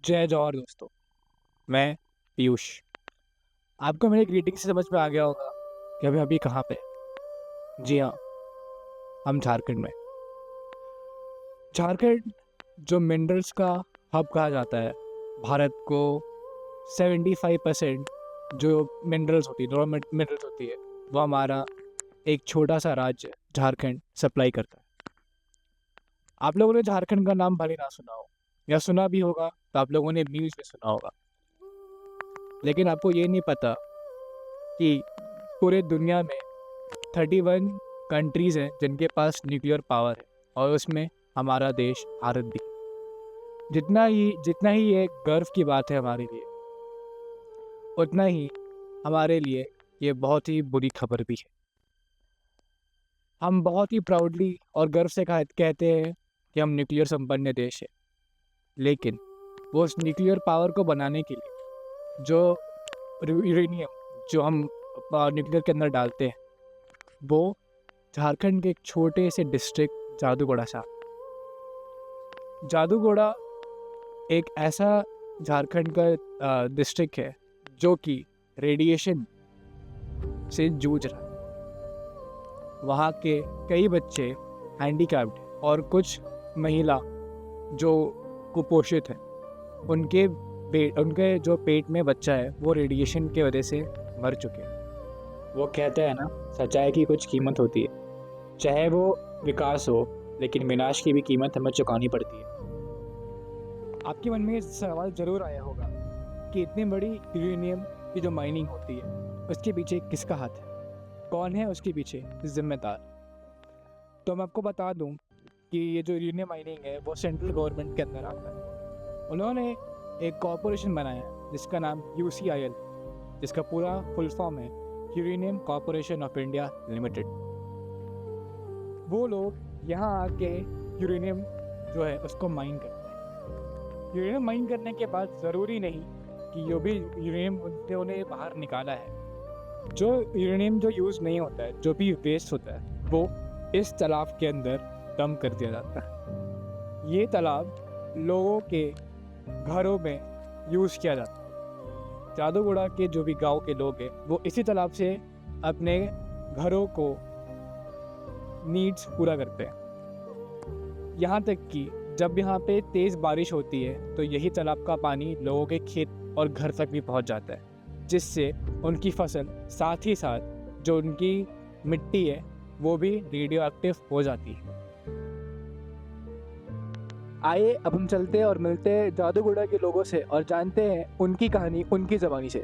जय जौहर दोस्तों। मैं पीयूष। आपको मेरी ग्रीटिंग से समझ में आ गया होगा कि अभी अभी कहाँ पे हैं। जी हाँ, हम झारखंड में। झारखंड जो मिनरल्स का हब कहा जाता है, भारत को 75% जो मिनरल्स होती है, रॉ मिनरल्स होती है, वो हमारा एक छोटा सा राज्य झारखंड सप्लाई करता है। आप लोगों ने झारखंड का नाम भले ना सुना हो, या सुना भी होगा तो आप लोगों ने न्यूज़ में सुना होगा, लेकिन आपको ये नहीं पता कि पूरे दुनिया में 31 कंट्रीज़ हैं जिनके पास न्यूक्लियर पावर है, और उसमें हमारा देश भारत भी। जितना ही ये गर्व की बात है हमारे लिए, उतना ही हमारे लिए ये बहुत ही बुरी खबर भी है। हम बहुत ही प्राउडली और गर्व से कहते हैं कि हम न्यूक्लियर संपन्न देश है, लेकिन वो उस न्यूक्लियर पावर को बनाने के लिए जो यूरेनियम जो हम न्यूक्लियर के अंदर डालते हैं, वो झारखंड के एक छोटे से डिस्ट्रिक्ट जादूगोड़ा एक ऐसा झारखंड का डिस्ट्रिक्ट है जो कि रेडिएशन से जूझ रहा है। वहाँ के कई बच्चे हैंडीकैप्ड और कुछ महिला जो कुपोषित हैं, उनके जो पेट में बच्चा है वो रेडिएशन के वजह से मर चुके हैं। वो कहते हैं ना, सच्चाई की कुछ कीमत होती है, चाहे वो विकास हो, लेकिन विनाश की भी कीमत हमें चुकानी पड़ती है। आपके मन में ये सवाल जरूर आया होगा कि इतनी बड़ी यूरेनियम की जो माइनिंग होती है, उसके पीछे किसका हाथ है, कौन है उसके पीछे जिम्मेदार। तो मैं आपको बता दूं कि ये जो यूरेनियम माइनिंग है वो सेंट्रल गवर्नमेंट के अंदर आता है। उन्होंने एक कॉरपोरेशन बनाया है जिसका नाम UCIL, जिसका पूरा फुल फॉर्म है uranium corporation of India limited. वो लोग यहाँ आके यूरेनियम जो है उसको माइन करते हैं। यूरेनियम माइन करने के बाद ज़रूरी नहीं कि जो भी यूरेनियम उन्हें बाहर निकाला है, जो यूरेनियम जो यूज़ नहीं होता है, जो भी वेस्ट होता है, वो इस तालाब के अंदर डंप कर दिया जाता है। ये तालाब लोगों के घरों में यूज़ किया जाता है। जादूगोड़ा के जो भी गांव के लोग हैं, वो इसी तालाब से अपने घरों को नीड्स पूरा करते हैं। यहाँ तक कि जब यहाँ पे तेज़ बारिश होती है तो यही तालाब का पानी लोगों के खेत और घर तक भी पहुँच जाता है, जिससे उनकी फसल, साथ ही साथ जो उनकी मिट्टी है, वो भी रेडियो एक्टिव हो जाती है। आइए अब हम चलते और मिलते हैं जादूगोड़ा के लोगों से और जानते हैं उनकी कहानी उनकी ज़बानी से।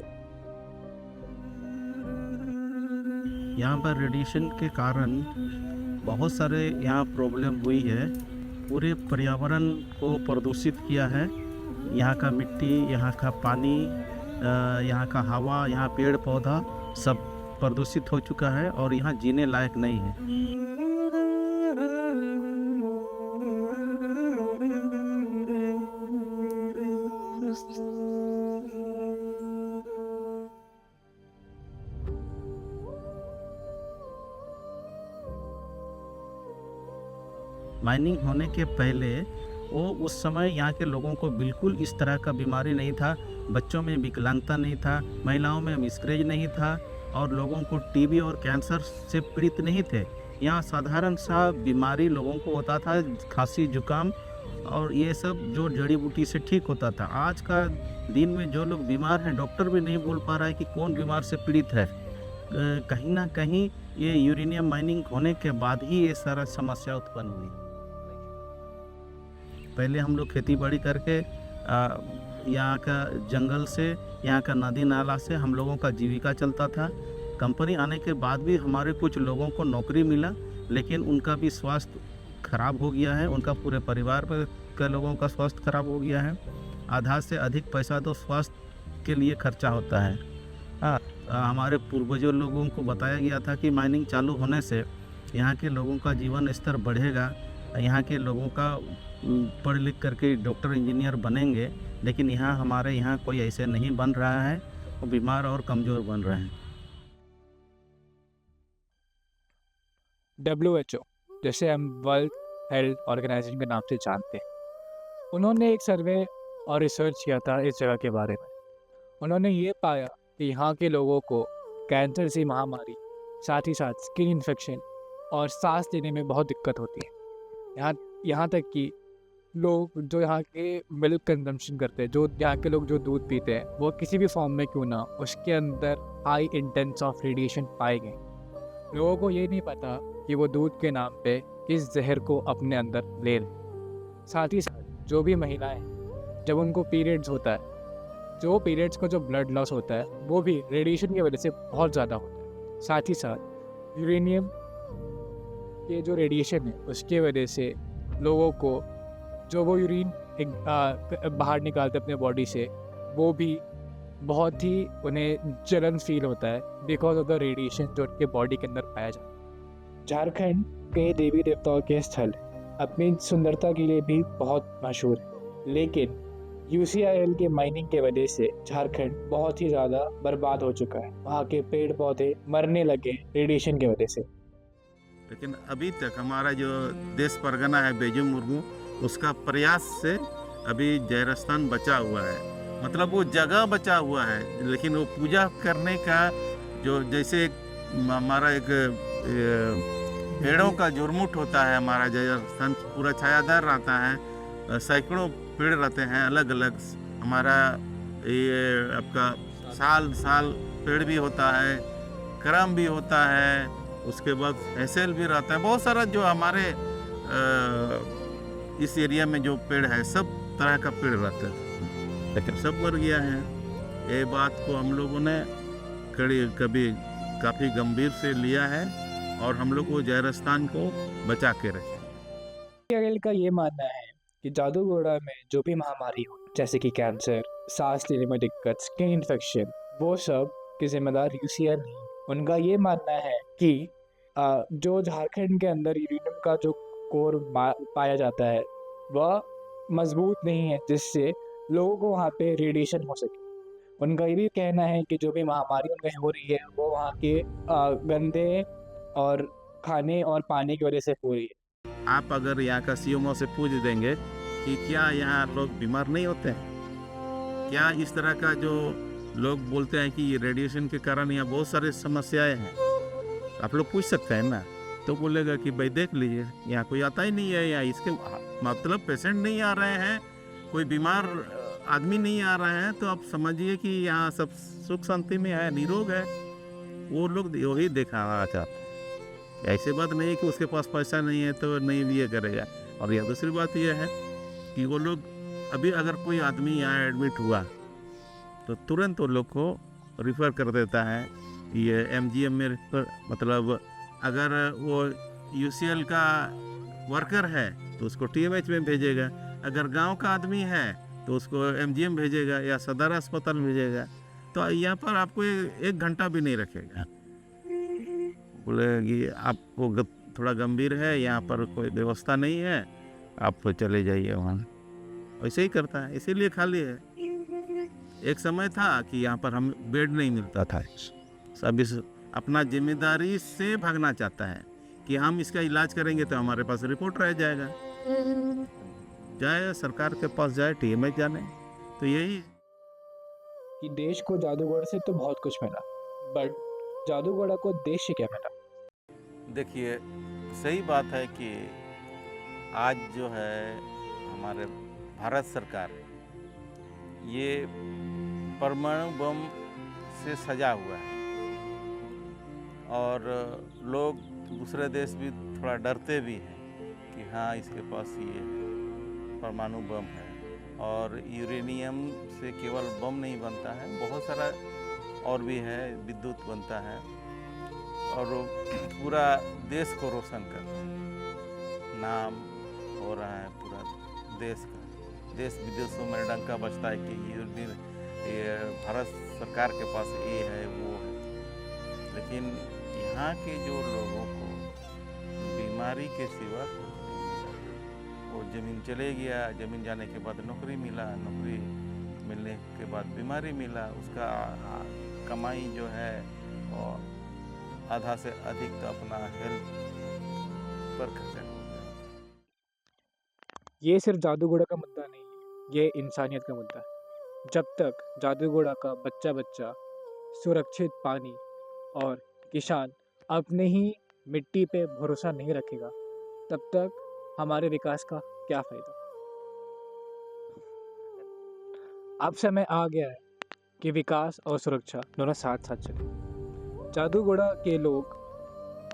यहाँ पर रेडिएशन के कारण बहुत सारे यहाँ प्रॉब्लम हुई है। पूरे पर्यावरण को प्रदूषित किया है। यहाँ का मिट्टी, यहाँ का पानी, यहाँ का हवा, यहाँ पेड़ पौधा सब प्रदूषित हो चुका है और यहाँ जीने लायक नहीं है। माइनिंग होने के पहले वो उस समय यहाँ के लोगों को बिल्कुल इस तरह का बीमारी नहीं था। बच्चों में विकलांगता नहीं था, महिलाओं में मिसकैरेज नहीं था और लोगों को टीबी और कैंसर से पीड़ित नहीं थे। यहाँ साधारण सा बीमारी लोगों को होता था, खांसी जुकाम, और ये सब जो जड़ी बूटी से ठीक होता था। आज का दिन में जो लोग बीमार हैं, डॉक्टर भी नहीं बोल पा रहा है कि कौन बीमार से पीड़ित है। कहीं ना कहीं ये यूरेनियम माइनिंग होने के बाद ही ये सारा समस्या उत्पन्न हुई। पहले हम लोग खेती बाड़ी करके यहाँ का जंगल से, यहाँ का नदी नाला से हम लोगों का जीविका चलता था। कंपनी आने के बाद भी हमारे कुछ लोगों को नौकरी मिला, लेकिन उनका भी स्वास्थ्य खराब हो गया है। उनका पूरे परिवार के लोगों का स्वास्थ्य खराब हो गया है। आधा से अधिक पैसा तो स्वास्थ्य के लिए खर्चा होता है। हमारे पूर्वजों लोगों को बताया गया था कि माइनिंग चालू होने से यहाँ के लोगों का जीवन स्तर बढ़ेगा, यहाँ के लोगों का पढ़ लिख करके डॉक्टर इंजीनियर बनेंगे, लेकिन यहाँ हमारे यहाँ कोई ऐसे नहीं बन रहा है। वो बीमार और कमज़ोर बन रहे हैं। WHO, जैसे हम वर्ल्ड हेल्थ ऑर्गेनाइजेशन के नाम से जानते हैं, उन्होंने एक सर्वे और रिसर्च किया था इस जगह के बारे में। उन्होंने ये पाया कि यहाँ के लोगों को कैंसर से महामारी, साथ ही साथ स्किन इन्फेक्शन और सांस लेने में बहुत दिक्कत होती है। यहाँ यहाँ तक कि लोग जो यहाँ के मिल्क कंजम्पशन करते हैं, जो यहाँ के लोग जो दूध पीते हैं, वो किसी भी फॉर्म में क्यों ना, उसके अंदर हाई इंटेंस ऑफ रेडिएशन पाए गए। लोगों को ये नहीं पता कि वो दूध के नाम पे किस जहर को अपने अंदर ले लें। साथ ही साथ जो भी महिलाएं जब उनको पीरियड्स होता है, जो पीरियड्स का जो ब्लड लॉस होता है वो भी रेडिएशन की वजह से बहुत ज़्यादा होता है। साथ ही साथ यूरेनियम के जो रेडिएशन है उसके वजह से लोगों को जो वो यूरिन बाहर निकालते अपने बॉडी से, वो भी बहुत ही उन्हें जलन फील होता है बिकॉज ऑफ द रेडिएशन जो उनके बॉडी के अंदर पाया जाता है। झारखंड कई देवी देवताओं के स्थल अपनी सुंदरता के लिए भी बहुत मशहूर है, लेकिन यूसीआईएल के माइनिंग के वजह से झारखंड बहुत ही ज़्यादा बर्बाद हो चुका है। वहाँ के पेड़ पौधे मरने लगे रेडिएशन की वजह से। लेकिन अभी तक हमारा जो देश परगना है बेजू मुर्मू, उसका प्रयास से अभी जयरस्थान बचा हुआ है। मतलब वो जगह बचा हुआ है, लेकिन वो पूजा करने का जो जैसे हमारा एक पेड़ों का जुर्मुट होता है, हमारा जयरस्थान पूरा छायादार रहता है, सैकड़ों पेड़ रहते हैं अलग अलग। हमारा ये आपका साल साल पेड़ भी होता है, करम भी होता है, उसके बाद हैसेल भी रहता है, बहुत सारा जो हमारे इस एरिया में जो पेड़ है सब तरह का पेड़ रहता है, लेकिन सब मर गया है। ये बात को हम लोगों ने कभी काफ़ी गंभीर से लिया है और हम लोग वो जयरस्थान को बचा के रखे। यूसीआईएल का ये मानना है कि जादूगोड़ा में जो भी महामारी हो, जैसे कि कैंसर, सांस लेने में दिक्कत, स्किन इन्फेक्शन, वो सब की जिम्मेदार यूसीआईएल नहीं। उनका ये मानना है कि जो झारखंड के अंदर यूरेनियम का जो कोर पाया जाता है वह मजबूत नहीं है, जिससे लोगों को वहाँ पे रेडिएशन हो सके। उनका ये भी कहना है कि जो भी महामारी उनमें हो रही है वो वहाँ के गंदे और खाने और पानी की वजह से हो रही है। आप अगर यहाँ का सीएमओ से पूछ देंगे कि क्या यहाँ लोग बीमार नहीं होते हैं, क्या इस तरह का जो लोग बोलते हैं कि ये रेडिएशन के कारण यहाँ बहुत सारी समस्याएं हैं, आप लोग पूछ सकते हैं ना, तो बोलेगा कि भाई देख लीजिए यहाँ कोई आता ही नहीं है, यहाँ इसके मतलब पेशेंट नहीं आ रहे हैं, कोई बीमार आदमी नहीं आ रहे हैं, तो आप समझिए कि यहाँ सब सुख शांति में है, निरोग है। वो लोग वही दिखाना चाहते हैं। ऐसी बात नहीं कि उसके पास पैसा नहीं है तो नहीं भी ये करेगा। और यह दूसरी बात यह है कि वो लोग अभी अगर कोई आदमी यहाँ एडमिट हुआ तो तुरंत वो लोग को रिफ़र कर देता है ये एमजीएम में। मतलब अगर वो यूसीएल का वर्कर है तो उसको टीएमएच में भेजेगा, अगर गांव का आदमी है तो उसको एमजीएम भेजेगा या सदर अस्पताल भेजेगा। तो यहाँ पर आपको 1 घंटा भी नहीं रखेगा, बोलेगी आपको थोड़ा गंभीर है, यहाँ पर कोई व्यवस्था नहीं है, आप चले जाइए वहाँ। ऐसे ही करता है, इसीलिए खाली है। एक समय था कि यहाँ पर हम बेड नहीं मिलता था, सब इस अपना जिम्मेदारी से भागना चाहता है कि हम इसका इलाज करेंगे तो हमारे पास रिपोर्ट रह जाएगा, जाए सरकार के पास जाए, टीएमएच जाने। तो यही कि देश को जादूगोड़ा से तो बहुत कुछ मिला, बट जादूगोड़ा को देश से क्या मिला? देखिए, सही बात है कि आज जो है हमारे भारत सरकार ये परमाणु बम से सजा हुआ है और लोग दूसरे देश भी थोड़ा डरते भी हैं कि हाँ इसके पास ये परमाणु बम है। और यूरेनियम से केवल बम नहीं बनता है, बहुत सारा और भी है, विद्युत बनता है और पूरा देश को रोशन करता है। नाम हो रहा है पूरा देश का, देश विदेशों में डंका बजता है कि ये भारत सरकार के पास ये है वो है। लेकिन यहाँ के जो लोगों को बीमारी के सिवा वो ज़मीन चले गया, ज़मीन जाने के बाद नौकरी मिला, नौकरी मिलने के बाद बीमारी मिला, उसका कमाई जो है और आधा से अधिक तो अपना हेल्थ पर खर्चा हो गया। ये सिर्फ जादूगोड़ा का मुद्दा नहीं है, ये इंसानियत का मुद्दा है। जब तक जादूगोड़ा का बच्चा बच्चा सुरक्षित पानी और किसान अपने ही मिट्टी पे भरोसा नहीं रखेगा, तब तक हमारे विकास का क्या फ़ायदा। अब समय आ गया है कि विकास और सुरक्षा दोनों साथ साथ चले। जादूगोड़ा के लोग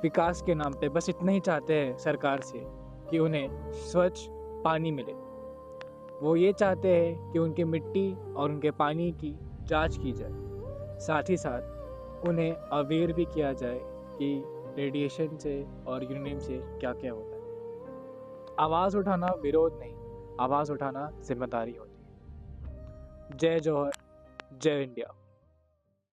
विकास के नाम पे बस इतना ही चाहते हैं सरकार से कि उन्हें स्वच्छ पानी मिले। वो ये चाहते हैं कि उनकी मिट्टी और उनके पानी की जांच की जाए, साथ ही साथ उन्हें अवेयर भी किया जाए कि रेडिएशन से और यूरेनियम से क्या क्या होता है। आवाज़ उठाना विरोध नहीं, आवाज़ उठाना जिम्मेदारी होती है। जय जौहर, जय इंडिया।